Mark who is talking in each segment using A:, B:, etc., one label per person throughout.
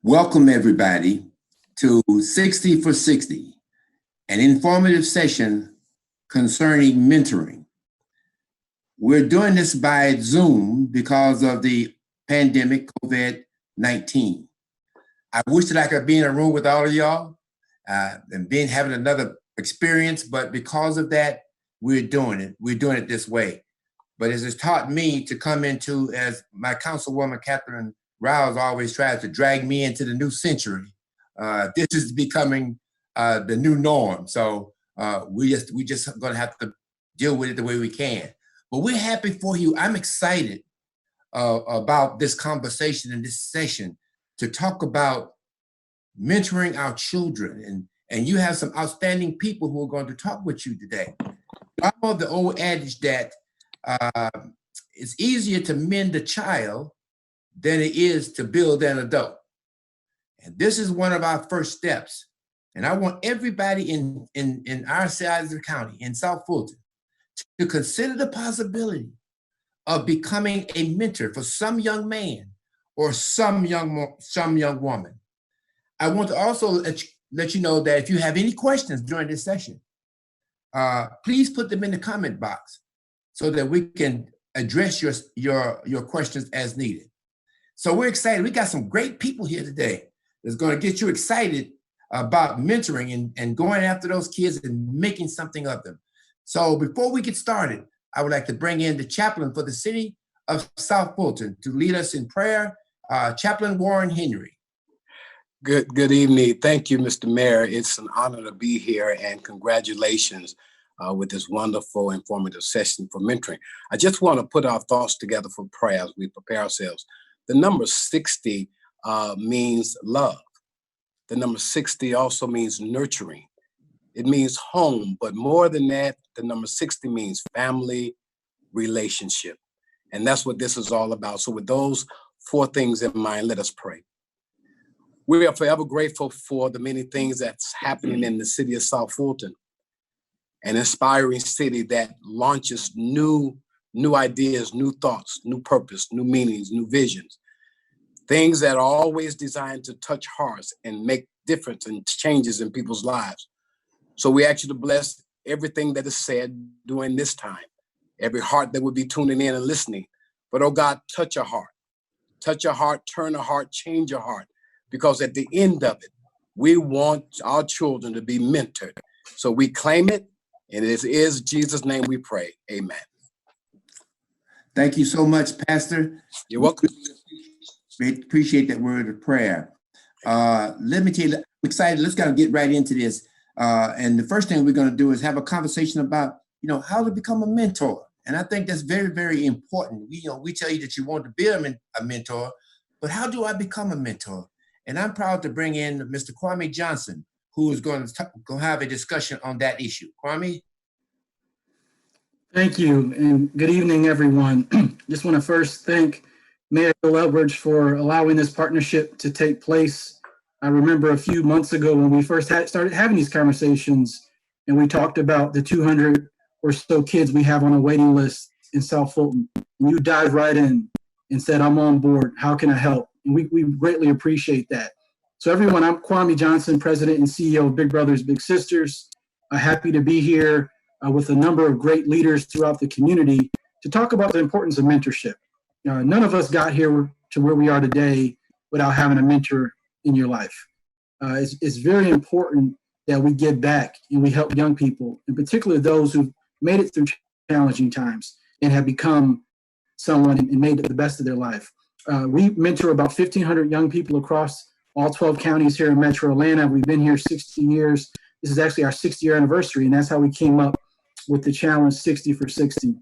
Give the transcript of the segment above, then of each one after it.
A: Welcome, everybody, to 60 for 60, an informative session concerning mentoring. We're doing this by Zoom because of the pandemic, COVID-19. I wish that I could be in a room with all of y'all and having another experience, but because of that, we're doing it. We're doing it this way. But it has taught me to come into, as my councilwoman, Catherine Rouse, always tries to drag me into the new century. This is becoming the new norm. So we just gonna have to deal with it the way we can. But we're happy for you. I'm excited about this conversation and this session to talk about mentoring our children. And you have some outstanding people who are going to talk with you today. I know the old adage that it's easier to mend a child than it is to build an adult. And this is one of our first steps. And I want everybody in our side of the county, in South Fulton, to consider the possibility of becoming a mentor for some young man or some young woman. I want to also let you know that if you have any questions during this session, please put them in the comment box so that we can address your questions as needed. So we're excited. We got some great people here today that's going to get you excited about mentoring and going after those kids and making something of them. So before we get started, I would like to bring in the chaplain for the city of South Fulton to lead us in prayer, Chaplain Warren Henry.
B: Good evening. Thank you, Mr. Mayor. It's an honor to be here, and congratulations with this wonderful, informative session for mentoring. I just want to put our thoughts together for prayer as we prepare ourselves. The number 60 means love. The number 60 also means nurturing. It means home, but more than that, the number 60 means family, relationship. And that's what this is all about. So with those four things in mind, let us pray. We are forever grateful for the many things that's happening in the city of South Fulton, an inspiring city that launches new ideas, new thoughts, new purpose, new meanings, new visions, things that are always designed to touch hearts and make difference and changes in people's lives. So we ask you to bless everything that is said during this time, every heart that would be tuning in and listening. But oh God, touch a heart, turn a heart, change a heart, because at the end of it, we want our children to be mentored. So we claim it, and it is Jesus' name we pray. Amen.
A: Thank you so much, Pastor.
B: You're welcome.
A: We appreciate that word of prayer. Let me tell you, I'm excited. Let's kind of get right into this. And the first thing we're going to do is have a conversation about, how to become a mentor. And I think that's very, very important. We tell you that you want to be a mentor, but how do I become a mentor? And I'm proud to bring in Mr. Kwame Johnson, who is going to have a discussion on that issue. Kwame?
C: Thank you, and good evening, everyone. Just want to first thank Mayor Bill Elbridge for allowing this partnership to take place. I remember a few months ago when we first started having these conversations, and we talked about the 200 or so kids we have on a waiting list in South Fulton. And you dived right in and said, I'm on board. How can I help? And we greatly appreciate that. So everyone, I'm Kwame Johnson, President and CEO of Big Brothers Big Sisters. Happy to be here with a number of great leaders throughout the community to talk about the importance of mentorship. None of us got here to where we are today without having a mentor in your life. It's very important that we give back and we help young people, and particularly those who've made it through challenging times and have become someone and made it the best of their life. We mentor about 1,500 young people across all 12 counties here in Metro Atlanta. We've been here 60 years. This is actually our 60-year anniversary, and that's how we came up with the challenge 60 for 60.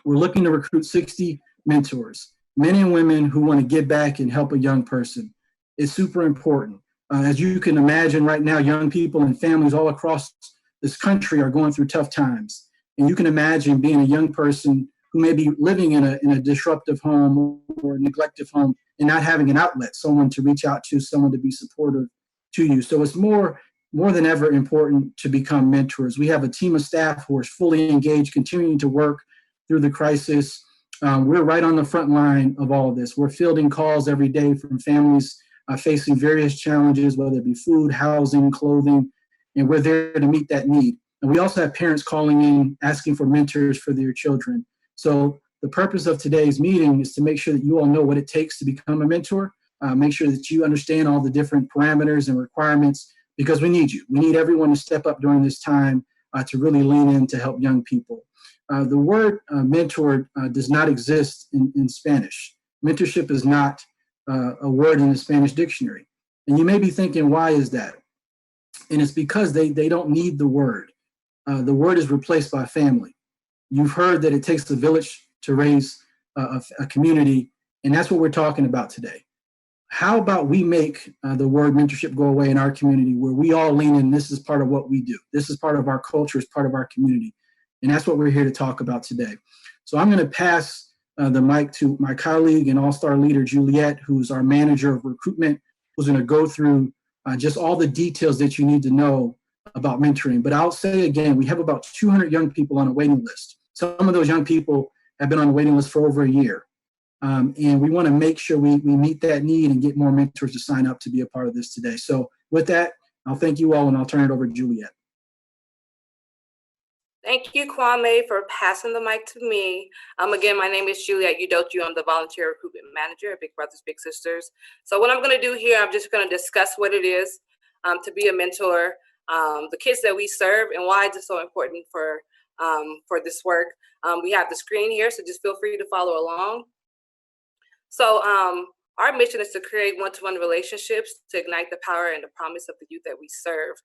C: We're looking to recruit 60 mentors, men and women who want to give back and help a young person. It's super important. As you can imagine right now, young people and families all across this country are going through tough times. And you can imagine being a young person who may be living in a disruptive home or a neglected home and not having an outlet, someone to reach out to, someone to be supportive to you. So it's more than ever important to become mentors. We have a team of staff who are fully engaged, continuing to work through the crisis. We're right on the front line of all of this. We're fielding calls every day from families facing various challenges, whether it be food, housing, clothing, and we're there to meet that need. And we also have parents calling in, asking for mentors for their children. So the purpose of today's meeting is to make sure that you all know what it takes to become a mentor, make sure that you understand all the different parameters and requirements, because we need you. We need everyone to step up during this time to really lean in to help young people. The word mentor does not exist in Spanish. Mentorship is not a word in the Spanish dictionary. And you may be thinking, why is that? And it's because they don't need the word. The word is replaced by family. You've heard that it takes a village to raise a community, and that's what we're talking about today. How about we make the word mentorship go away in our community, where we all lean in? This is part of what we do. This is part of our culture, it's part of our community. And that's what we're here to talk about today. So I'm going to pass the mic to my colleague and all-star leader, Juliet, who's our manager of recruitment, who's going to go through just all the details that you need to know about mentoring. But I'll say again, we have about 200 young people on a waiting list. Some of those young people have been on the waiting list for over a year. And we want to make sure we meet that need and get more mentors to sign up to be a part of this today. So with that, I'll thank you all, and I'll turn it over to Juliet.
D: Thank you, Kwame, for passing the mic to me. Again, my name is Juliet Udoju. I'm the volunteer recruitment manager at Big Brothers Big Sisters. So what I'm going to do here, I'm just going to discuss what it is to be a mentor, the kids that we serve, and why it's so important for this work. We have the screen here, so just feel free to follow along. So our mission is to create one-to-one relationships to ignite the power and the promise of the youth that we serve.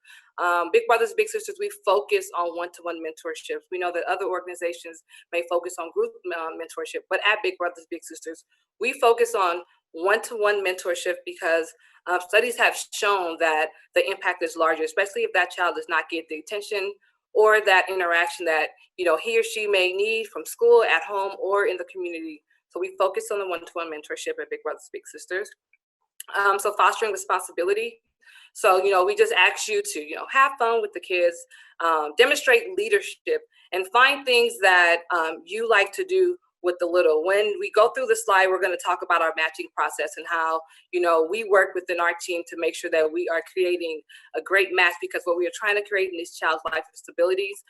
D: Big Brothers Big Sisters, we focus on one-to-one mentorships. We know that other organizations may focus on group mentorship, but at Big Brothers Big Sisters, we focus on one-to-one mentorship because studies have shown that the impact is larger, especially if that child does not get the attention or that interaction that he or she may need from school, at home, or in the community. So we focus on the one-to-one mentorship at Big Brothers Big Sisters. So fostering responsibility. So, we just ask you to, have fun with the kids, demonstrate leadership, and find things that you like to do with the little. When we go through the slide, we're going to talk about our matching process and how, we work within our team to make sure that we are creating a great match, because what we are trying to create in this child's life is stabilities.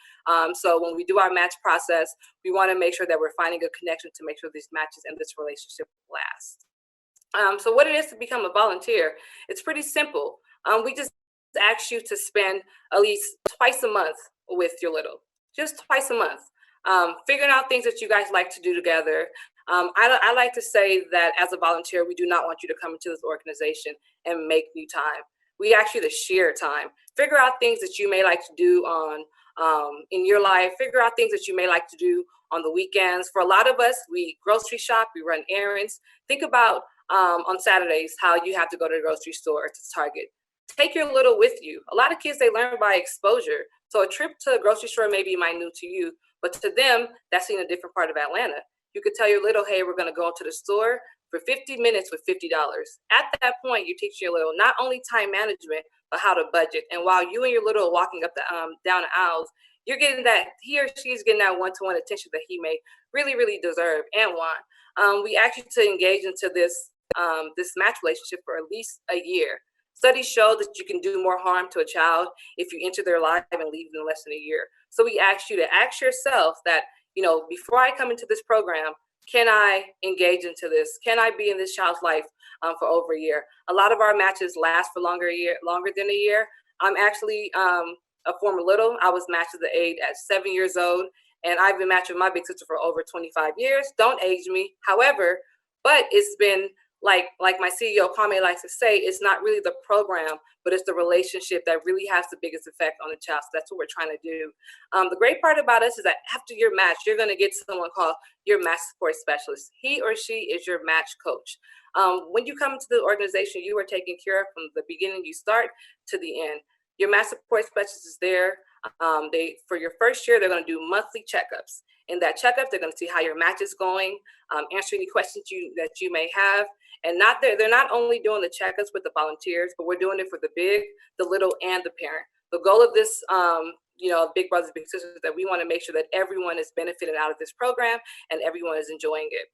D: So when we do our match process, we want to make sure that we're finding a connection to make sure these matches and this relationship last. So what it is to become a volunteer, it's pretty simple. We just ask you to spend at least twice a month with your little, just twice a month. Figuring out things that you guys like to do together. I like to say that as a volunteer, we do not want you to come into this organization and make new time. We ask you to share time. Figure out things that you may like to do in your life. Figure out things that you may like to do on the weekends. For a lot of us, we grocery shop, we run errands. Think about on Saturdays how you have to go to the grocery store or to Target. Take your little with you. A lot of kids, they learn by exposure. So a trip to a grocery store may be minute to you, but to them, that's in a different part of Atlanta. You could tell your little, hey, we're going to go to the store for 50 minutes with $50. At that point, you teach your little not only time management, but how to budget. And while you and your little are walking up the down the aisles, you're getting that, he or she's getting that one-to-one attention that he may really, really deserve and want. We ask you to engage into this match relationship for at least a year. Studies show that you can do more harm to a child if you enter their life and leave in less than a year. So we ask you to ask yourself that, before I come into this program, can I engage into this? Can I be in this child's life for over a year? A lot of our matches last for longer than a year. I'm actually a former little. I was matched at the age at 7 years old, and I've been matched with my big sister for over 25 years. Don't age me. However, but it's been like my CEO Kwame likes to say, it's not really the program, but it's the relationship that really has the biggest effect on the child. So that's what we're trying to do. The great part about us is that after your match, you're going to get someone called your match support specialist. He or she is your match coach. When you come into the organization, you are taken care of from the beginning you start to the end. Your match support specialist is there. For your first year, they're going to do monthly checkups. In that checkup, they're going to see how your match is going, answer any questions that you may have. And they're not only doing the checkups with the volunteers, but we're doing it for the big, the little, and the parent. The goal of this, Big Brothers Big Sisters, is that we want to make sure that everyone is benefiting out of this program and everyone is enjoying it.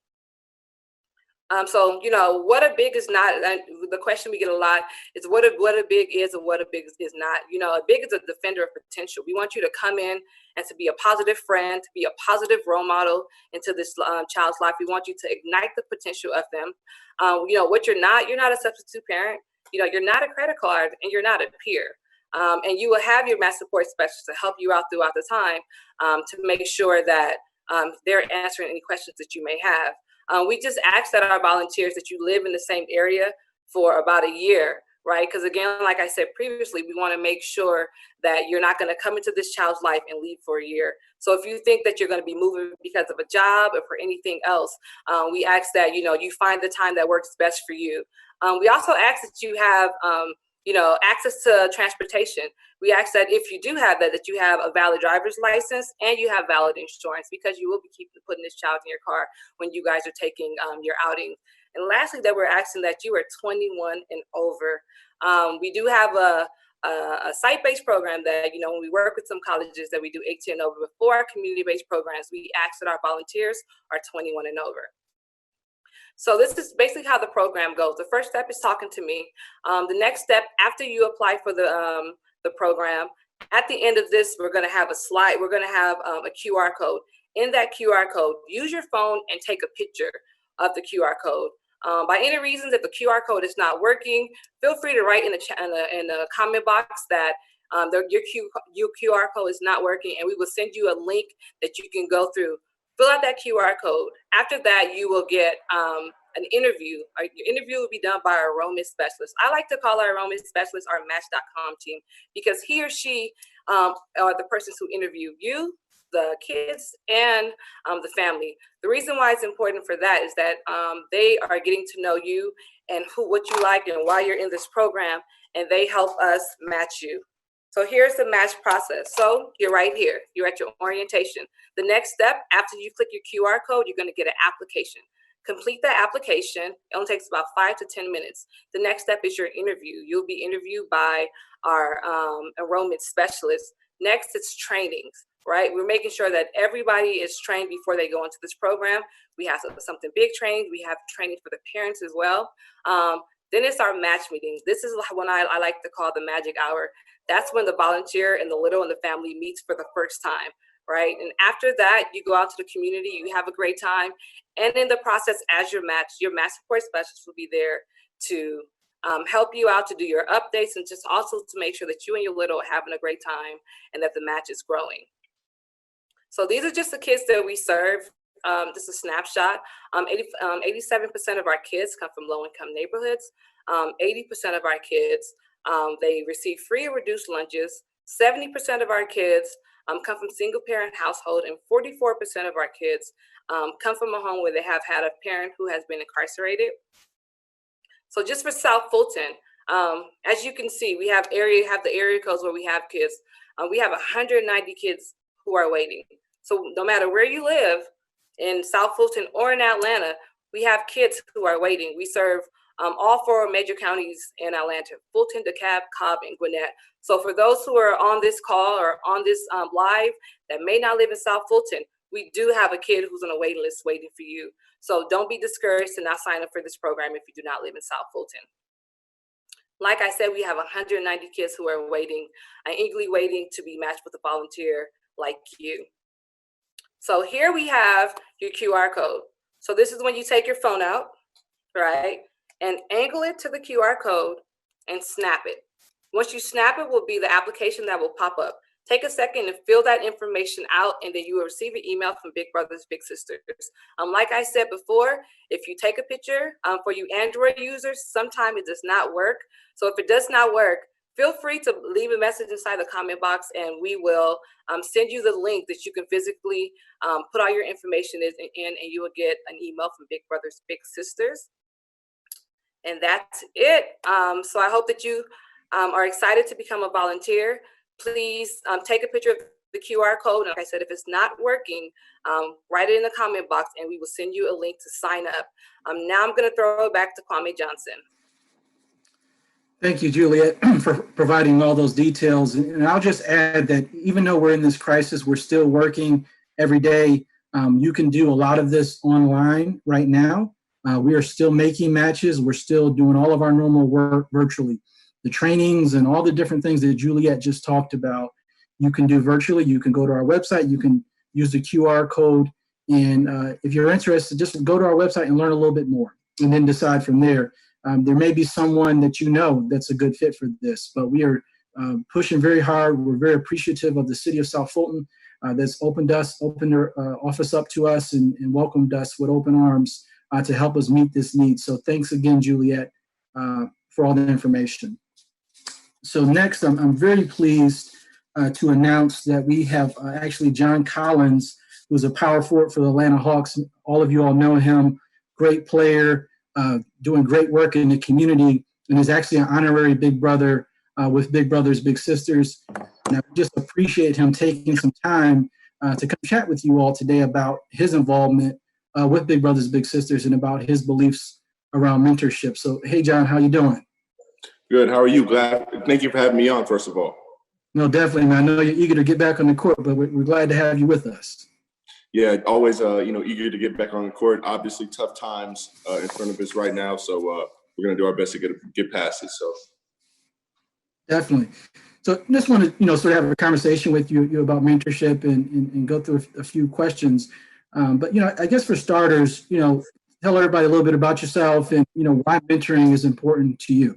D: So, what a big is not, the question we get a lot is what a big is and what a big is not. A big is a defender of potential. We want you to come in and to be a positive friend, to be a positive role model into this child's life. We want you to ignite the potential of them. What you're not a substitute parent. You're not a credit card and you're not a peer. And you will have your mass support specialist to help you out throughout the time to make sure that they're answering any questions that you may have. We just ask that our volunteers that you live in the same area for about a year, right? Because again, like I said previously, we want to make sure that you're not going to come into this child's life and leave for a year. So if you think that you're going to be moving because of a job or for anything else, we ask that, you find the time that works best for you. We also ask that you have access to transportation. We ask that if you do have that you have a valid driver's license and you have valid insurance, because you will be putting this child in your car when you guys are taking your outing. And lastly, that we're asking that you are 21 and over. We do have a site-based program that, when we work with some colleges that we do 18 and over. Before our community-based programs, we ask that our volunteers are 21 and over. So this is basically how the program goes. The first step is talking to me. The next step, after you apply for the program, at the end of this, we're going to have a slide. We're going to have a QR code. In that QR code, use your phone and take a picture of the QR code. By any reasons, if the QR code is not working, feel free to write in the comment box that your QR code is not working, and we will send you a link that you can go through. Fill out that QR code. After that, you will get an interview. Your interview will be done by our enrollment specialist. I like to call our enrollment specialist our Match.com team, because he or she are the persons who interview you, the kids, and the family. The reason why it's important for that is that they are getting to know you and what you like and why you're in this program, and they help us match you. So here's the match process. So you're right here. You're at your orientation. The next step, after you click your QR code, you're going to get an application. Complete that application. It only takes about 5 to 10 minutes. The next step is your interview. You'll be interviewed by our enrollment specialist. Next, it's trainings, right? We're making sure that everybody is trained before they go into this program. We have something big trained. We have training for the parents as well. Then it's our match meetings. This is when I like to call the magic hour. That's when the volunteer and the little and the family meets for the first time, right? And after that, you go out to the community, you have a great time. And in the process, as your match support specialist will be there to help you out to do your updates, and just also to make sure that you and your little are having a great time and that the match is growing. So these are just the kids that we serve. This is a snapshot. 87% of our kids come from low-income neighborhoods. 80% of our kids, they receive free or reduced lunches. 70% of our kids come from single-parent household, and 44% of our kids come from a home where they have had a parent who has been incarcerated. So just for South Fulton, as you can see, we have the area codes where we have kids. We have 190 kids who are waiting. So no matter where you live, in South Fulton or in Atlanta, we have kids who are waiting. We serve all 4 major counties in Atlanta: Fulton, DeKalb, Cobb, and Gwinnett. So for those who are on this call or on this live that may not live in South Fulton, we do have a kid who's on a waiting list waiting for you. So don't be discouraged to not sign up for this program if you do not live in South Fulton. Like I said, we have 190 kids who are waiting, eagerly waiting to be matched with a volunteer like you. So here we have your QR code. So this is when you take your phone out, right, and angle it to the QR code and snap it. Once you snap it, will be the application that will pop up. Take a second and fill that information out, and then you will receive an email from Big Brothers Big Sisters. Like I said before, if you take a picture, for you Android users, sometimes it does not work. So if it does not work, feel free to leave a message inside the comment box, and we will send you the link that you can physically put all your information in, and you will get an email from Big Brothers Big Sisters. And that's it. So I hope that you are excited to become a volunteer. Please take a picture of the QR code. And like I said, if it's not working, write it in the comment box, and we will send you a link to sign up. Now I'm going to throw it back to Kwame Johnson.
C: Thank you, Juliet, for providing all those details. And I'll just add that even though we're in this crisis, we're still working every day. You can do a lot of this online right now. We are still making matches. We're still doing all of our normal work virtually. The trainings and all the different things that Juliet just talked about, you can do virtually. You can go to our website. You can use the QR code. And if you're interested, just go to our website and learn a little bit more and then decide from there. There may be someone that you know that's a good fit for this, but we are pushing very hard. We're very appreciative of the city of South Fulton that's opened their office up to us and welcomed us with open arms to help us meet this need. So thanks again, Juliet, for all the information. So next, I'm very pleased to announce that we have actually John Collins, who's a power forward for the Atlanta Hawks. All of you all know him, great player, doing great work in the community, and is actually an honorary Big Brother with Big Brothers Big Sisters. And I just appreciate him taking some time to come chat with you all today about his involvement with Big Brothers Big Sisters and about his beliefs around mentorship. So, hey, John, how you doing?
E: Good. How are you? Thank you for having me on, first of all.
C: No, definitely, man. I know you're eager to get back on the court, but we're glad to have you with us.
E: Yeah, always, eager to get back on the court. Obviously, tough times in front of us right now, so we're gonna do our best to get past it. So,
C: definitely. So, just want to, sort of have a conversation with you about mentorship and go through a few questions. But I guess for starters, tell everybody a little bit about yourself and why mentoring is important to you.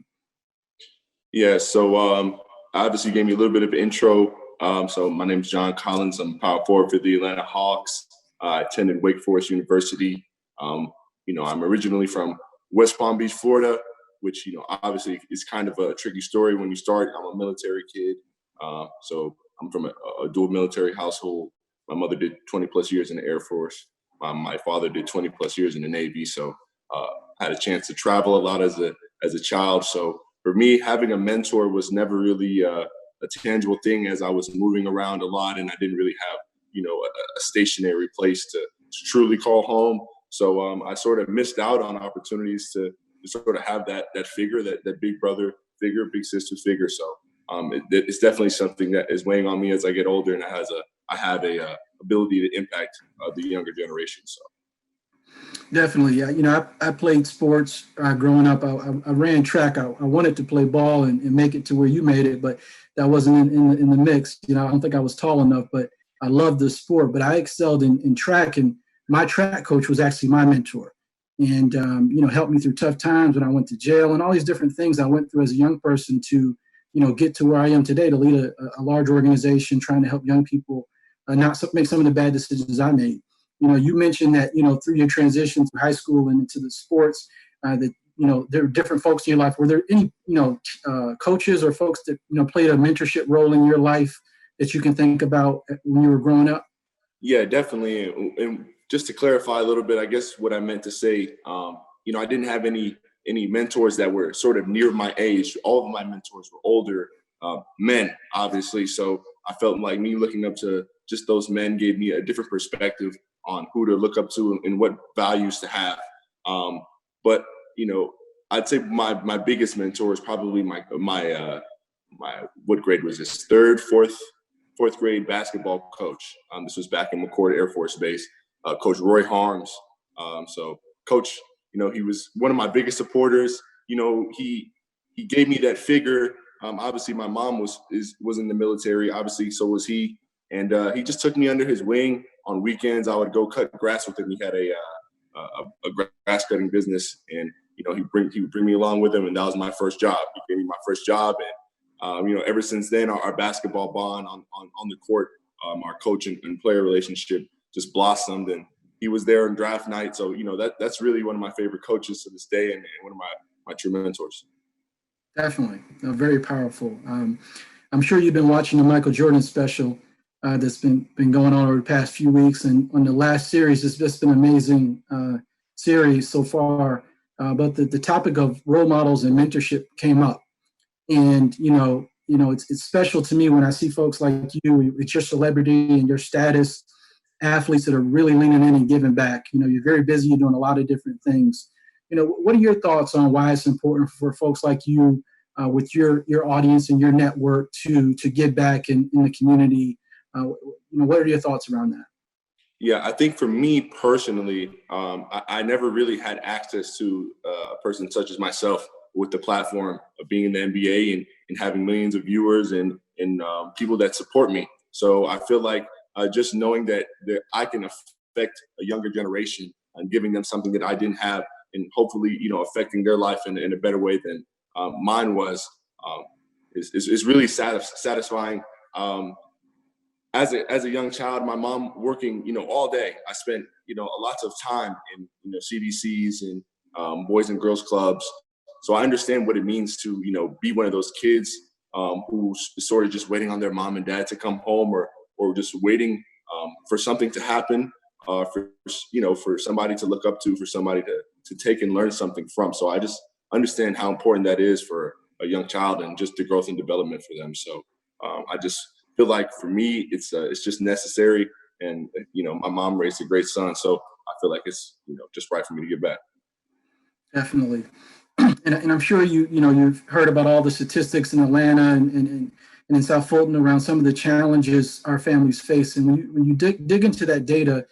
E: Yeah. So, obviously, you gave me a little bit of an intro. So, my name is John Collins. I'm power forward for the Atlanta Hawks. I attended Wake Forest University. I'm originally from West Palm Beach, Florida, which, obviously is kind of a tricky story when you start. I'm a military kid. So I'm from a dual military household. My mother did 20 plus years in the Air Force. My father did 20 plus years in the Navy. So had a chance to travel a lot as a child. So for me, having a mentor was never really a tangible thing, as I was moving around a lot and I didn't really have, a stationary place to truly call home. So I sort of missed out on opportunities to sort of have that figure, that big brother figure, big sister figure. So it's definitely something that is weighing on me as I get older, and I have a ability to impact the younger generation. So.
C: Definitely. Yeah. I played sports growing up. I ran track. I wanted to play ball and make it to where you made it, but that wasn't in the mix. I don't think I was tall enough, but I loved the sport. But I excelled in track, and my track coach was actually my mentor and, helped me through tough times when I went to jail and all these different things I went through as a young person to, get to where I am today, to lead a large organization trying to help young people not make some of the bad decisions I made. You mentioned that, through your transition through high school and into the sports, that, there are different folks in your life. Were there any, coaches or folks that, played a mentorship role in your life that you can think about when you were growing up?
E: Yeah, definitely. And just to clarify a little bit, I guess what I meant to say, I didn't have any mentors that were sort of near my age. All of my mentors were older men, obviously. So I felt like me looking up to just those men gave me a different perspective on who to look up to and what values to have. But I'd say my biggest mentor is probably my what grade was this? Fourth grade basketball coach. This was back in McCord Air Force Base. Coach Roy Harms. So Coach, he was one of my biggest supporters. He gave me that figure. Obviously, my mom was in the military. Obviously, so was he. And he just took me under his wing. On weekends, I would go cut grass with him. He had a grass cutting business, and he would bring me along with him, and that was my first job. He gave me my first job, and ever since then, our basketball bond on the court, our coach and player relationship just blossomed, and he was there on draft night. So that's really one of my favorite coaches to this day, and one of my true mentors.
C: Definitely, very powerful. I'm sure you've been watching the Michael Jordan special that's been going on over the past few weeks, and on the last series, it's just been an amazing series so far. But the topic of role models and mentorship came up, and it's special to me when I see folks like you. It's your celebrity and your status, athletes that are really leaning in and giving back. You're very busy. You're doing a lot of different things. What are your thoughts on why it's important for folks like you, with your audience and your network, to give back in the community? What are your thoughts around that?
E: Yeah, I think for me personally, I never really had access to a person such as myself with the platform of being in the NBA and having millions of viewers and people that support me. So I feel like just knowing that I can affect a younger generation and giving them something that I didn't have, and hopefully, affecting their life in a better way than mine was, um, is really satisfying. As a young child, my mom working, all day. I spent, lots of time in, CDCs and boys and girls clubs. So I understand what it means to, be one of those kids who's sort of just waiting on their mom and dad to come home, or just waiting for something to happen, for somebody to look up to, for somebody to take and learn something from. So I just understand how important that is for a young child and just the growth and development for them. So I just feel like for me, it's just necessary. And, my mom raised a great son. So I feel like it's, just right for me to give back.
C: Definitely. And I'm sure you've heard about all the statistics in Atlanta and in South Fulton around some of the challenges our families face. And when you dig into that data,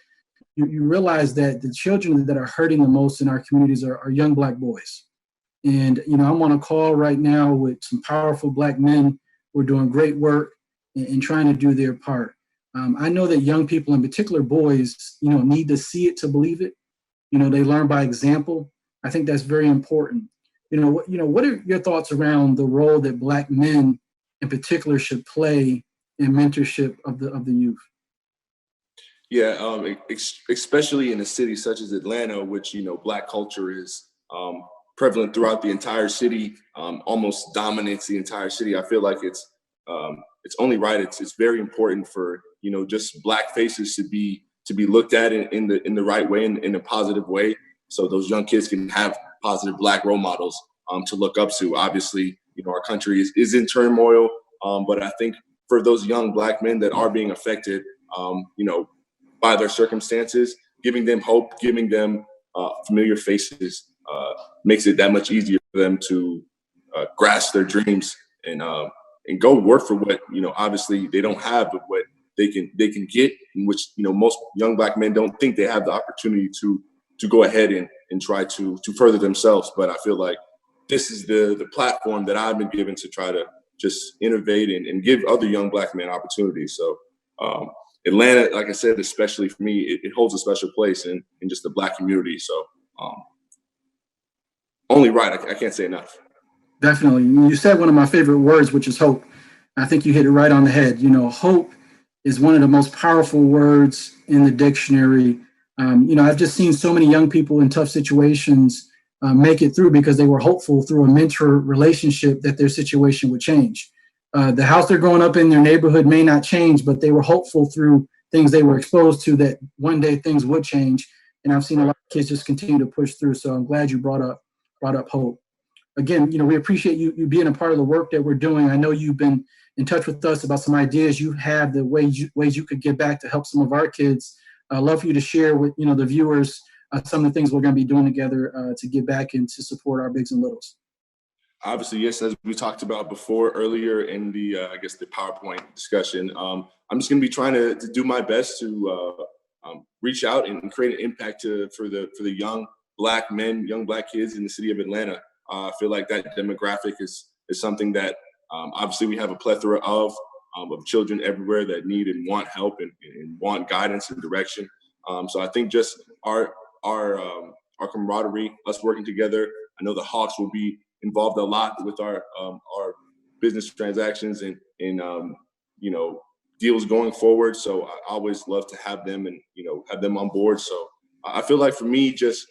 C: you realize that the children that are hurting the most in our communities are young Black boys. And, I'm on a call right now with some powerful Black men who are doing great work and trying to do their part. I know that young people, in particular boys, need to see it to believe it. They learn by example. I think that's very important. What are your thoughts around the role that Black men in particular should play in mentorship of the youth?
E: Yeah, especially in a city such as Atlanta, which, Black culture is prevalent throughout the entire city, almost dominates the entire city. I feel like it's only right. It's very important for, just Black faces to be looked at in the right way, in a positive way. So those young kids can have positive Black role models to look up to. Obviously, our country is in turmoil, but I think for those young Black men that are being affected, by their circumstances, giving them hope, giving them familiar faces makes it that much easier for them to grasp their dreams and go work for what, obviously they don't have, but what they can get, in which, most young Black men don't think they have the opportunity to go ahead and try to further themselves. But I feel like this is the platform that I've been given to try to just innovate and give other young Black men opportunities. So Atlanta, like I said, especially for me, it holds a special place in just the Black community. So only right. I can't say enough.
C: Definitely. You said one of my favorite words, which is hope. I think you hit it right on the head. Hope is one of the most powerful words in the dictionary. I've just seen so many young people in tough situations make it through because they were hopeful through a mentor relationship that their situation would change. The house they're growing up in, their neighborhood may not change, but they were hopeful through things they were exposed to that one day things would change. And I've seen a lot of kids just continue to push through. So I'm glad you brought up hope. Again, we appreciate you being a part of the work that we're doing. I know you've been in touch with us about some ideas you have, the ways you could give back to help some of our kids. I'd love for you to share with the viewers some of the things we're going to be doing together to give back and to support our bigs and littles.
E: Obviously, yes, as we talked about before earlier in the, I guess, the PowerPoint discussion, I'm just going to be trying to do my best to reach out and create an impact for the young Black men, young Black kids in the city of Atlanta. I feel like that demographic is something that obviously we have a plethora of children everywhere that need and want help and want guidance and direction. So I think just our camaraderie, us working together. I know the Hawks will be involved a lot with our business transactions and deals going forward. So I always love to have them and have them on board. So I feel like for me, just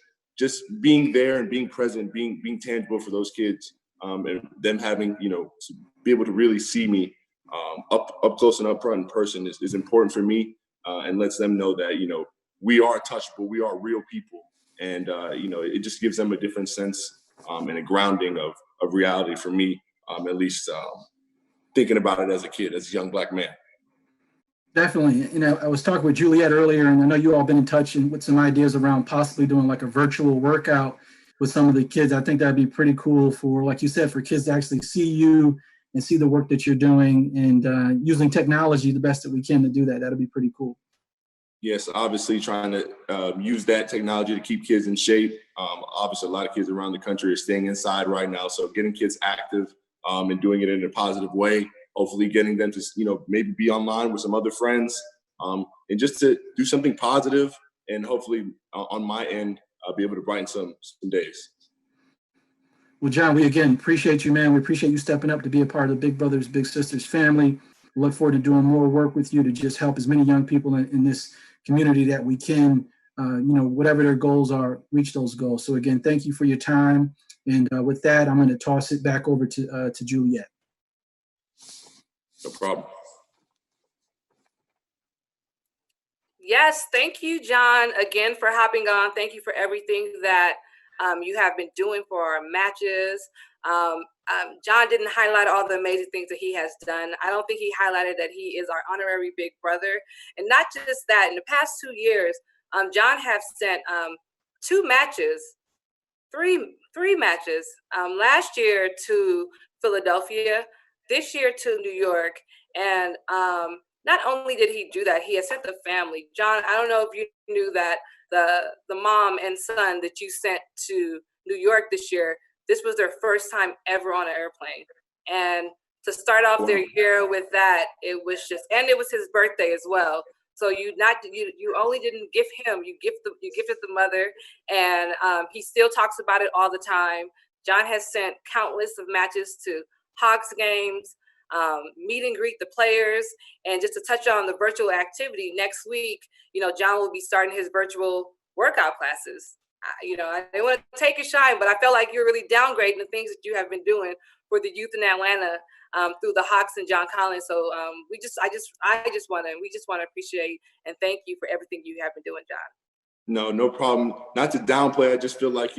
E: being there and being present, being tangible for those kids, and them having to be able to really see me up close and up front in person is important for me, and lets them know that we are touchable, we are real people, and it just gives them a different sense and a grounding of reality for me, at least thinking about it as a kid, as a young Black man.
C: Definitely. I was talking with Juliet earlier, and I know you all been in touch with some ideas around possibly doing like a virtual workout with some of the kids. I think that'd be pretty cool for, like you said, for kids to actually see you and see the work that you're doing, and using technology the best that we can to do that. That'd be pretty cool.
E: Yes, obviously trying to use that technology to keep kids in shape. Obviously, a lot of kids around the country are staying inside right now, so getting kids active and doing it in a positive way. Hopefully, getting them to maybe be online with some other friends and just to do something positive, and hopefully on my end, I'll be able to brighten some days.
C: Well, John, we again appreciate you, man. We appreciate you stepping up to be a part of the Big Brothers Big Sisters family. We look forward to doing more work with you to just help as many young people in this community that we can, whatever their goals are, reach those goals. So again, thank you for your time. And with that, I'm going to toss it back over to Juliet.
E: No problem.
D: Yes, thank you, John, again for hopping on. Thank you for everything that you have been doing for our matches. John didn't highlight all the amazing things that he has done. I don't think he highlighted that he is our honorary big brother. And not just that, in the past 2 years, John has sent three matches, last year to Philadelphia, this year to New York. And not only did he do that, he has sent the family. John, I don't know if you knew that the mom and son that you sent to New York this year, this was their first time ever on an airplane. And to start off their year with that, it was his birthday as well. So you only didn't gift him, you gifted the mother, and he still talks about it all the time. John has sent countless of matches to Hawks games, meet and greet the players, and just to touch on the virtual activity next week, John will be starting his virtual workout classes. I didn't want to take a shine, but I felt like you're really downgrading the things that you have been doing for the youth in Atlanta through the Hawks and John Collins. So we just want to appreciate and thank you for everything you have been doing, John.
E: No problem. Not to downplay. I just feel like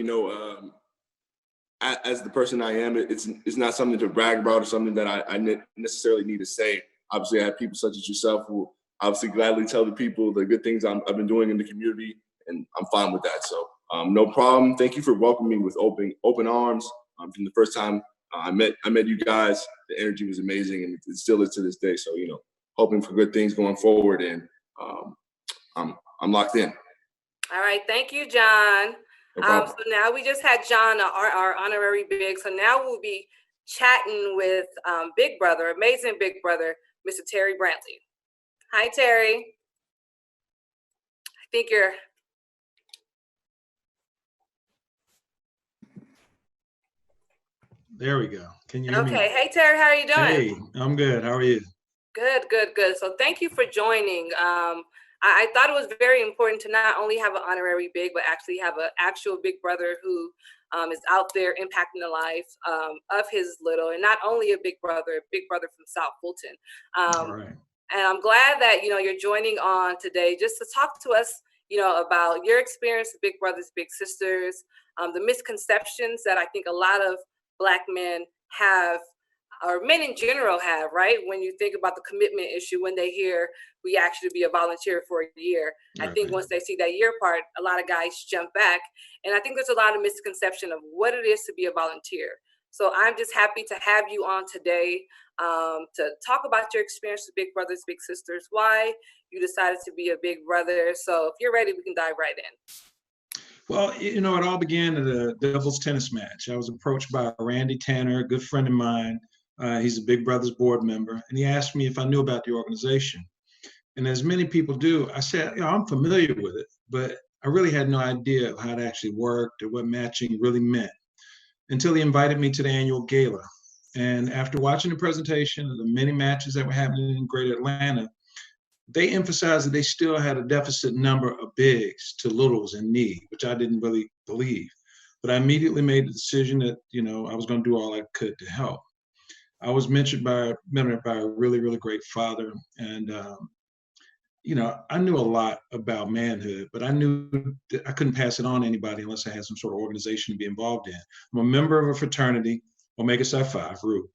E: as the person I am, it's not something to brag about or something that I necessarily need to say. Obviously, I have people such as yourself who obviously gladly tell the people the good things I've been doing in the community, and I'm fine with that. So no problem. Thank you for welcoming me with open arms. From the first time I met you guys, the energy was amazing, and it still is to this day. So hoping for good things going forward, and I'm locked in.
D: All right, thank you, John. So now we just had John, our honorary big. So now we'll be chatting with Big Brother, amazing Big Brother, Mr. Terry Brantley. Hi, Terry. I think you're.
F: There we go. Can you hear me?
D: Okay. Hey, Terry, how are you doing?
F: Hey, I'm good. How are you?
D: Good. So thank you for joining. I thought it was very important to not only have an honorary big, but actually have an actual big brother who is out there impacting the life of his little, and not only a big brother from South Fulton.
F: All right.
D: And I'm glad that, you're joining on today just to talk to us, about your experience with Big Brothers, Big Sisters, the misconceptions that I think a lot of Black men have, or men in general have, right? When you think about the commitment issue, when they hear we asked you to be a volunteer for a year, I think once they see that year part, a lot of guys jump back. And I think there's a lot of misconception of what it is to be a volunteer. So I'm just happy to have you on today to talk about your experience with Big Brothers, Big Sisters, why you decided to be a big brother. So if you're ready, we can dive right in.
F: Well, it all began at a Devils tennis match. I was approached by Randy Tanner, a good friend of mine. He's a Big Brothers board member, and he asked me if I knew about the organization. And as many people do, I said, I'm familiar with it, but I really had no idea of how it actually worked or what matching really meant until he invited me to the annual gala. And after watching the presentation of the many matches that were happening in Greater Atlanta, they emphasized that they still had a deficit number of bigs to littles in need, which I didn't really believe. But I immediately made the decision that, I was going to do all I could to help. I was mentored by a really, really great father. And, I knew a lot about manhood, but I knew that I couldn't pass it on to anybody unless I had some sort of organization to be involved in. I'm a member of a fraternity, Omega Psi Phi, Root.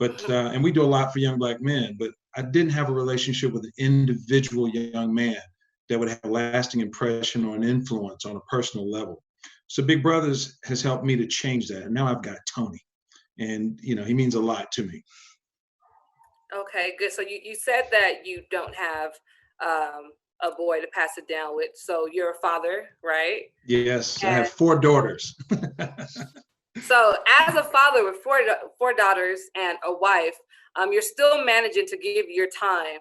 F: But, and we do a lot for young Black men, but I didn't have a relationship with an individual young man that would have a lasting impression or an influence on a personal level. So Big Brothers has helped me to change that. And now I've got Tony, and, he means a lot to me.
D: Okay, good. So you said that you don't have a boy to pass it down with. So you're a father, right?
F: Yes, I have
D: And
F: 4 daughters.
D: so as a father with four daughters and a wife, you're still managing to give your time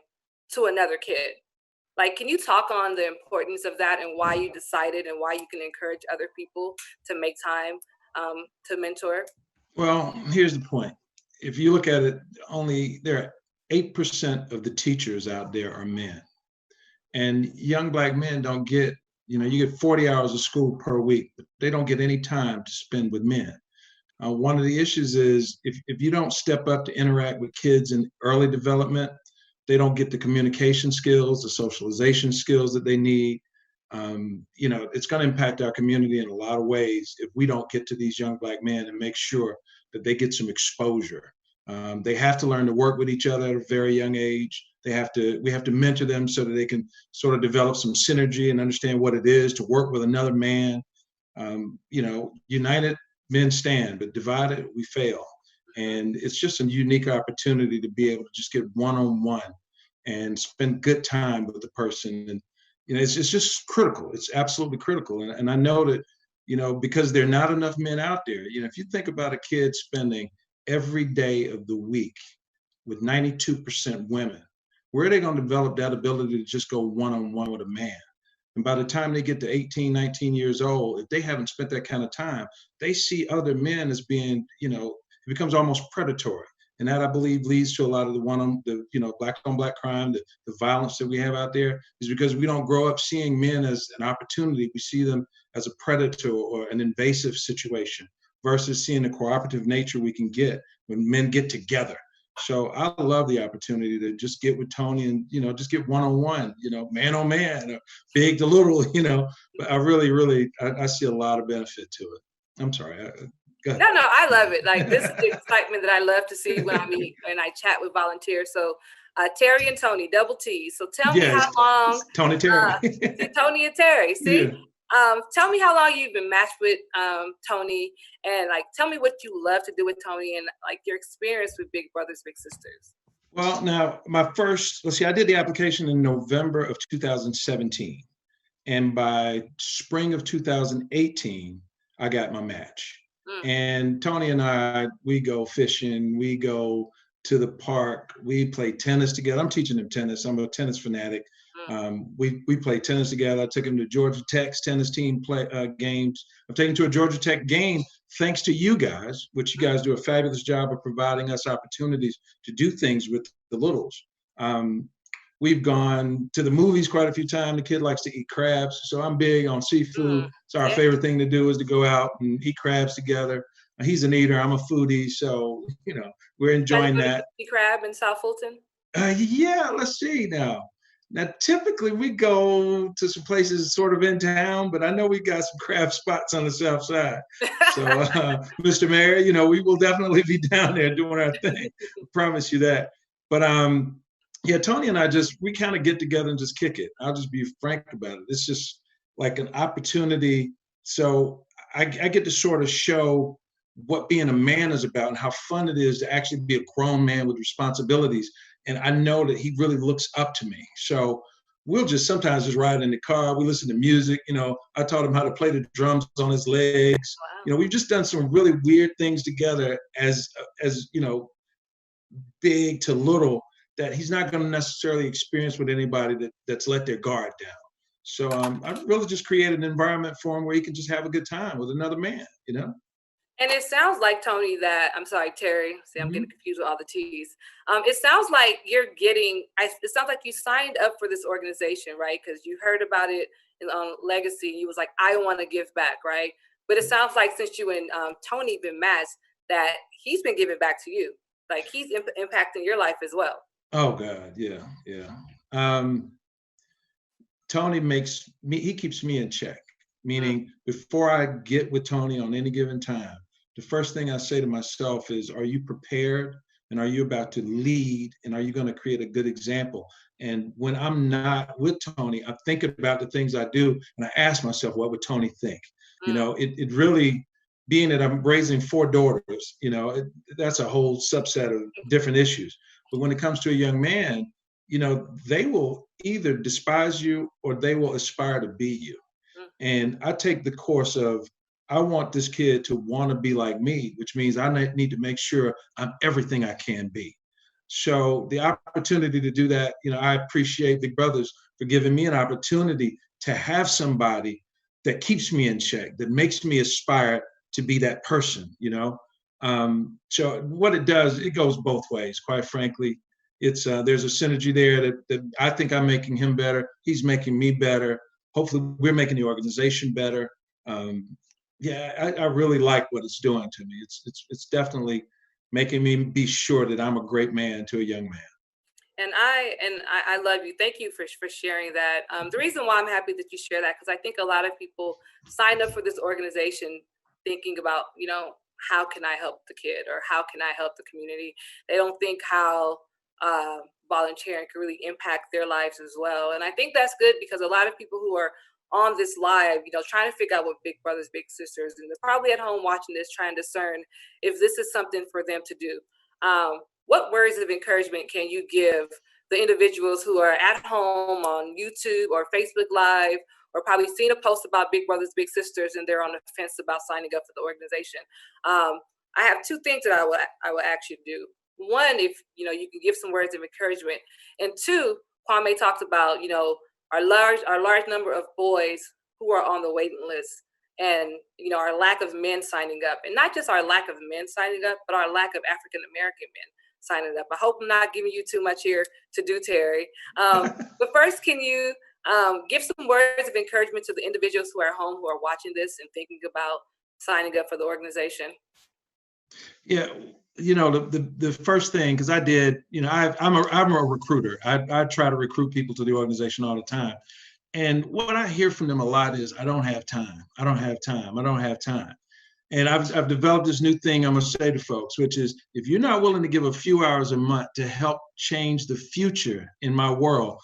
D: to another kid. Like, can you talk on the importance of that and why you decided and why you can encourage other people to make time to mentor?
F: Well, here's the point. If you look at it, only there are 8% of the teachers out there are men. And young Black men don't get, you get 40 hours of school per week, but they don't get any time to spend with men. One of the issues is if you don't step up to interact with kids in early development, they don't get the communication skills, the socialization skills that they need. It's going to impact our community in a lot of ways if we don't get to these young Black men and make sure that they get some exposure. They have to learn to work with each other at a very young age. We have to mentor them so that they can sort of develop some synergy and understand what it is to work with another man. United men stand, but divided we fail. And it's just a unique opportunity to be able to just get one-on-one and spend good time with the person. And, it's just critical. It's absolutely critical. And I know that, because there are not enough men out there, if you think about a kid spending every day of the week with 92% women, where are they going to develop that ability to just go one-on-one with a man? And by the time they get to 18, 19 years old, if they haven't spent that kind of time, they see other men as being, it becomes almost predatory. And that, I believe, leads to a lot of the Black on Black crime, the violence that we have out there, is because we don't grow up seeing men as an opportunity. We see them as a predator or an invasive situation versus seeing the cooperative nature we can get when men get together. So I love the opportunity to just get with Tony and, just get one-on-one, man on man, or big to little, but I really, I see a lot of benefit to it. I'm sorry. Go ahead.
D: No, I love it. Like, this is the excitement that I love to see when I meet and I chat with volunteers. So Terry and Tony, double T. So tell me how long.
F: Tony Terry.
D: Tony and Terry. See?
F: Yeah.
D: Tell me how long you've been matched with Tony, and tell me what you love to do with Tony and your experience with Big Brothers Big Sisters.
F: Well, now I did the application in November of 2017, and by spring of 2018, I got my match. And Tony and I, we go fishing, we go to the park, we play tennis together. I'm teaching him tennis. I'm a tennis fanatic. We play tennis together. I took him to Georgia Tech's tennis team games. I've taken him to a Georgia Tech game thanks to you guys, which you guys do a fabulous job of providing us opportunities to do things with the littles. We've gone to the movies quite a few times. The kid likes to eat crabs, so I'm big on seafood. So our favorite thing to do is to go out and eat crabs together. He's an eater. I'm a foodie, so we're enjoying that.
D: Eat crab in South Fulton?
F: Yeah, let's see now. Now, typically we go to some places sort of in town, but I know we got some crab spots on the south side. So, Mr. Mayor, we will definitely be down there doing our thing. I promise you that. But yeah, Tony and I we kind of get together and just kick it. I'll just be frank about it. It's just like an opportunity. So I get to sort of show what being a man is about and how fun it is to actually be a grown man with responsibilities. And I know that he really looks up to me. So we'll sometimes just ride in the car. We listen to music. I taught him how to play the drums on his legs. Wow. We've just done some really weird things together as big to little that he's not going to necessarily experience with anybody that's let their guard down. So I've really just created an environment for him where he can just have a good time with another man,
D: And it sounds like, Tony, I'm sorry, Terry. See, I'm getting confused with all the T's. It sounds like it sounds like you signed up for this organization, right? Because you heard about it on Legacy. You was like, I want to give back, right? But it sounds like since you and Tony been matched, that he's been giving back to you. Like, he's impacting your life as well.
F: Oh, God, yeah. Tony he keeps me in check. Meaning, before I get with Tony on any given time, the first thing I say to myself is, are you prepared? And are you about to lead? And are you going to create a good example? And when I'm not with Tony, I think about the things I do, and I ask myself, what would Tony think? It really, being that I'm raising 4 daughters, that's a whole subset of different issues. But when it comes to a young man, they will either despise you or they will aspire to be you. And I take the course of, I want this kid to want to be like me, which means I need to make sure I'm everything I can be. So the opportunity to do that, I appreciate Big Brothers for giving me an opportunity to have somebody that keeps me in check, that makes me aspire to be that person. So what it does, it goes both ways, quite frankly. It's there's a synergy there that I think I'm making him better. He's making me better. Hopefully we're making the organization better. I really like what it's doing to me. It's definitely making me be sure that I'm a great man to a young man.
D: And I love you. Thank you for sharing that. The reason why I'm happy that you share that, because I think a lot of people signed up for this organization thinking about, how can I help the kid or how can I help the community? They don't think how volunteering can really impact their lives as well. And I think that's good, because a lot of people who are on this live, trying to figure out what Big Brothers, Big Sisters, and they're probably at home watching this, trying to discern if this is something for them to do. What words of encouragement can you give the individuals who are at home on YouTube or Facebook Live, or probably seen a post about Big Brothers, Big Sisters, and they're on the fence about signing up for the organization? I have two things that I will ask you to do. One, if you can give some words of encouragement, and two, Kwame talked about our large number of boys who are on the waiting list, and our lack of men signing up, and not just our lack of men signing up, but our lack of African American men signing up. I hope I'm not giving you too much here to do, Terry. But first, can you give some words of encouragement to the individuals who are at home, who are watching this and thinking about signing up for the organization?
F: Yeah, the first thing, because I did, I'm a recruiter. I try to recruit people to the organization all the time. And what I hear from them a lot is, I don't have time. I don't have time. I don't have time. And I've developed this new thing I'm going to say to folks, which is, if you're not willing to give a few hours a month to help change the future in my world,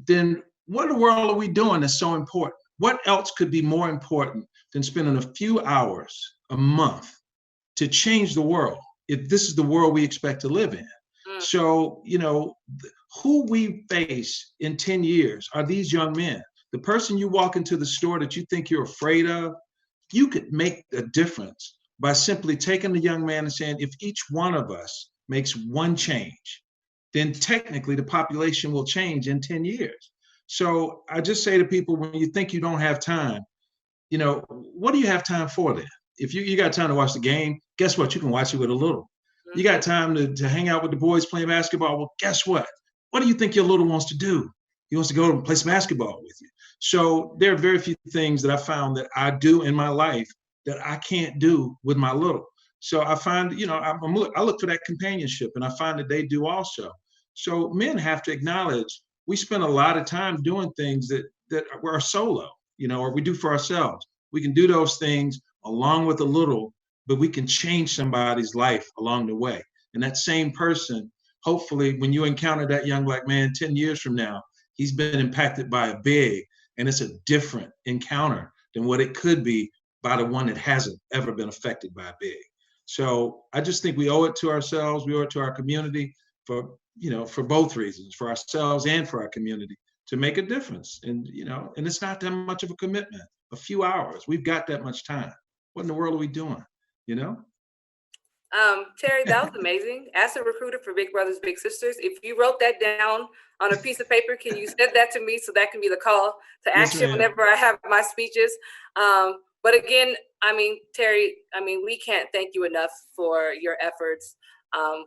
F: then what in the world are we doing that's so important? What else could be more important than spending a few hours a month to change the world, if this is the world we expect to live in? So, who we face in 10 years are these young men. The person you walk into the store that you think you're afraid of, you could make a difference by simply taking the young man and saying, if each one of us makes one change, then technically the population will change in 10 years. So I just say to people, when you think you don't have time, what do you have time for then? If you got time to watch the game, guess what? You can watch it with a little. You got time to hang out with the boys playing basketball. Well, guess what? What do you think your little wants to do? He wants to go and play some basketball with you. So there are very few things that I found that I do in my life that I can't do with my little. So I find, I look for that companionship, and I find that they do also. So men have to acknowledge we spend a lot of time doing things that are solo, or we do for ourselves. We can do those things along with a little, but we can change somebody's life along the way. And that same person, hopefully, when you encounter that young black man 10 years from now, he's been impacted by a big, and it's a different encounter than what it could be by the one that hasn't ever been affected by a big. So I just think we owe it to ourselves, we owe it to our community for both reasons, for ourselves and for our community, to make a difference. And, and it's not that much of a commitment, a few hours. We've got that much time. What in the world are we doing?
D: Terry, that was amazing. As a recruiter for Big Brothers, Big Sisters, if you wrote that down on a piece of paper, can you send that to me so that can be the call to action whenever I have my speeches? But again, Terry, we can't thank you enough for your efforts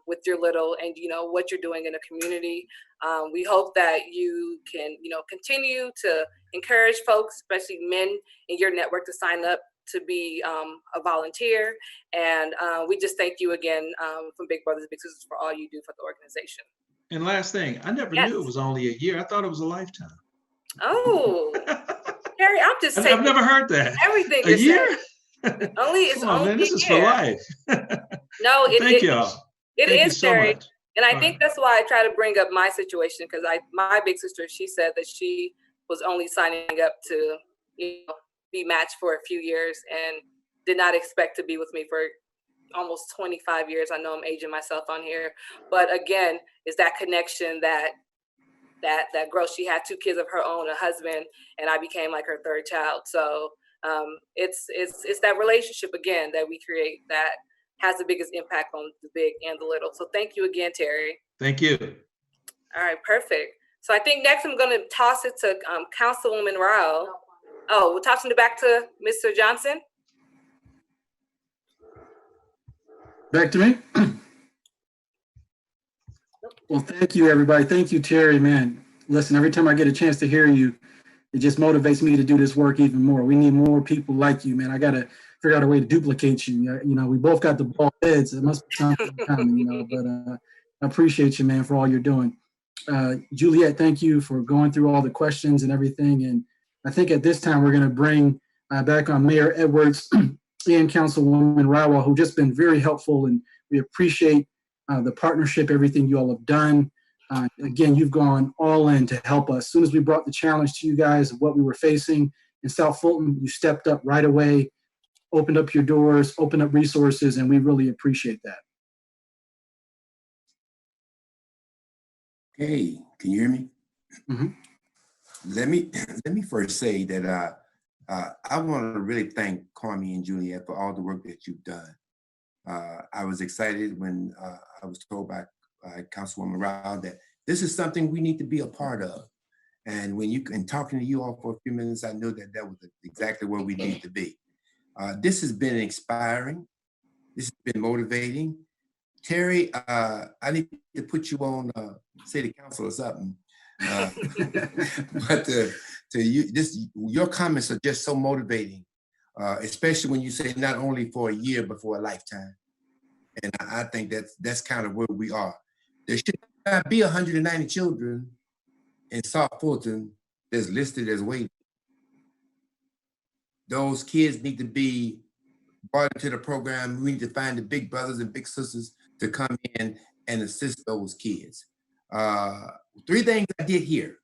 D: with your little, and what you're doing in the community. We hope that you can continue to encourage folks, especially men in your network, to sign up to be a volunteer. And we just thank you again from Big Brothers Big Sisters for all you do for the organization.
F: And last thing, I never knew it was only a year. I thought it was a lifetime.
D: Oh, Terry, I'm just saying.
F: I've never heard that.
D: Everything
F: a year?
D: It's only
F: man, this is for life.
D: No,
F: thank y'all.
D: It is, Terry.
F: So
D: and I think that's why I try to bring up my situation, because my big sister, she said that she was only signing up to be matched for a few years and did not expect to be with me for almost 25 years. I know I'm aging myself on here, but again, is that connection that that growth. She had 2 kids of her own, a husband, and I became like her 3rd child. So it's that relationship again that we create that has the biggest impact on the big and the little. So thank you again, Terry.
F: Thank you.
D: All right, perfect. So I think next I'm going to toss it to Councilwoman Rao. Oh, we're tossing it back to Mr. Johnson.
C: Back to me. Well, thank you, everybody. Thank you, Terry, man. Listen, every time I get a chance to hear you, it just motivates me to do this work even more. We need more people like you, man. I got to figure out a way to duplicate you. You know, we both got the bald heads. It must be something in common, you know, but I appreciate you, man, for all you're doing. Juliet, thank you for going through all the questions and everything. And I think at this time, we're going to bring back on Mayor Edwards and Councilwoman Rawa, who've just been very helpful, and we appreciate the partnership, everything you all have done. Again, you've gone all in to help us. As soon as we brought the challenge to you guys of what we were facing in South Fulton, you stepped up right away, opened up your doors, opened up resources, and we really appreciate that.
A: Hey, can you hear me?
C: Mm-hmm.
A: Let me first say that I want to really thank Carmi and Juliet for all the work that you've done. I was excited when I was told by Councilwoman Rao that this is something we need to be a part of. And when talking to you all for a few minutes, I knew that was exactly where we need to be. This has been inspiring. This has been motivating. Terry, I need to put you on city council or something. But to you, your comments are just so motivating, especially when you say not only for a year, but for a lifetime. And I think that's kind of where we are. There should not be 190 children in South Fulton that's listed as waiting. Those kids need to be brought into the program. We need to find the big brothers and big sisters to come in and assist those kids. 3 things I did here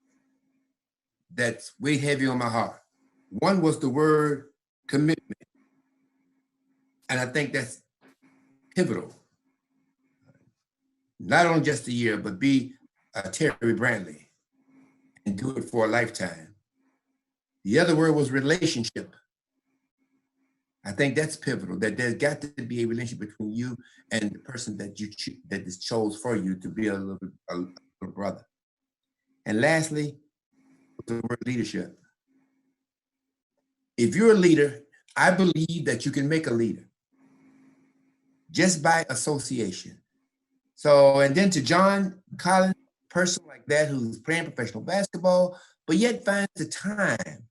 A: that's weighed heavy on my heart. One was the word commitment. And I think that's pivotal. Not only just a year, but be Terry Brantley and do it for a lifetime. The other word was relationship. I think that's pivotal, that there's got to be a relationship between you and the person that is chose for you to be a little brother. And lastly, the word leadership. If you're a leader, I believe that you can make a leader just by association. So, and then to John Collins, a person like that who's playing professional basketball, but yet finds the time.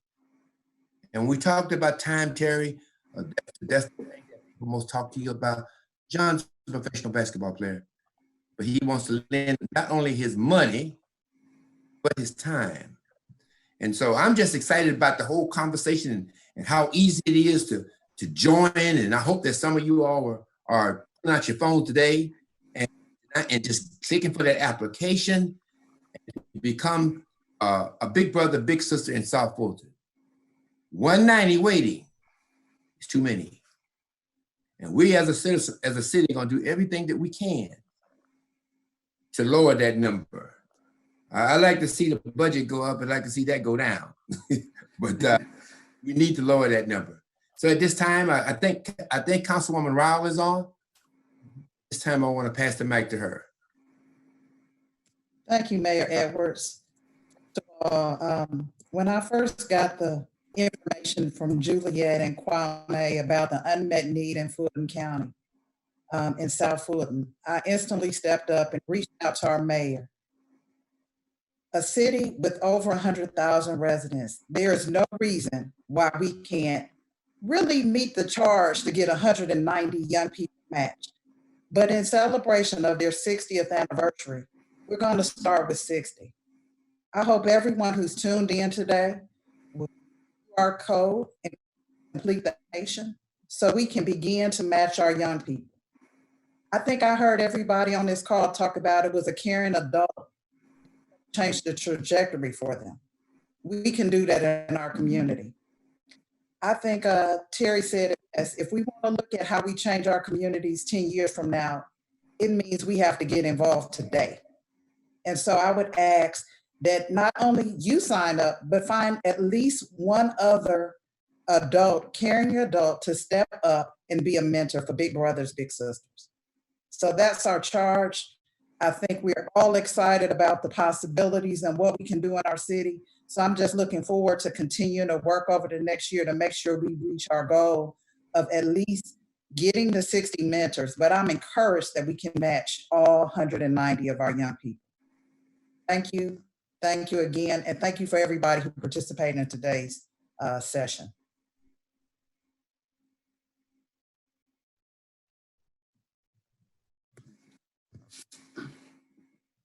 A: And we talked about time, Terry. That's the thing that people most talk to you about. John's a professional basketball player, but he wants to lend not only his money, but his time. And so I'm just excited about the whole conversation and how easy it is to join. And I hope that some of you all are pulling out your phone today and just clicking for that application and become a big brother, big sister in South Fulton. 190 waiting is too many. And we as a citizen, as a city, gonna do everything that we can to lower that number. I like to see the budget go up, and I like to see that go down. But we need to lower that number. So at this time, I think Councilwoman Rao is on. This time I want to pass the mic to her.
G: Thank you, Mayor Edwards. When I first got the information from Juliet and Kwame about the unmet need in Fulton County, in South Fulton, I instantly stepped up and reached out to our mayor. A city with over 100,000 residents, there is no reason why we can't really meet the charge to get 190 young people matched. But in celebration of their 60th anniversary, we're going to start with 60. I hope everyone who's tuned in today will QR code and complete the nation so we can begin to match our young people. I think I heard everybody on this call talk about it was a caring adult change the trajectory for them. We can do that in our community. I think Terry said it best. If we want to look at how we change our communities 10 years from now, it means we have to get involved today. And so I would ask that not only you sign up, but find at least one other adult, caring adult to step up and be a mentor for Big Brothers, Big Sisters. So that's our charge. I think we're all excited about the possibilities and what we can do in our city. So I'm just looking forward to continuing to work over the next year to make sure we reach our goal of at least getting the 60 mentors, but I'm encouraged that we can match all 190 of our young people. Thank you. Thank you again. And thank you for everybody who participated in today's session.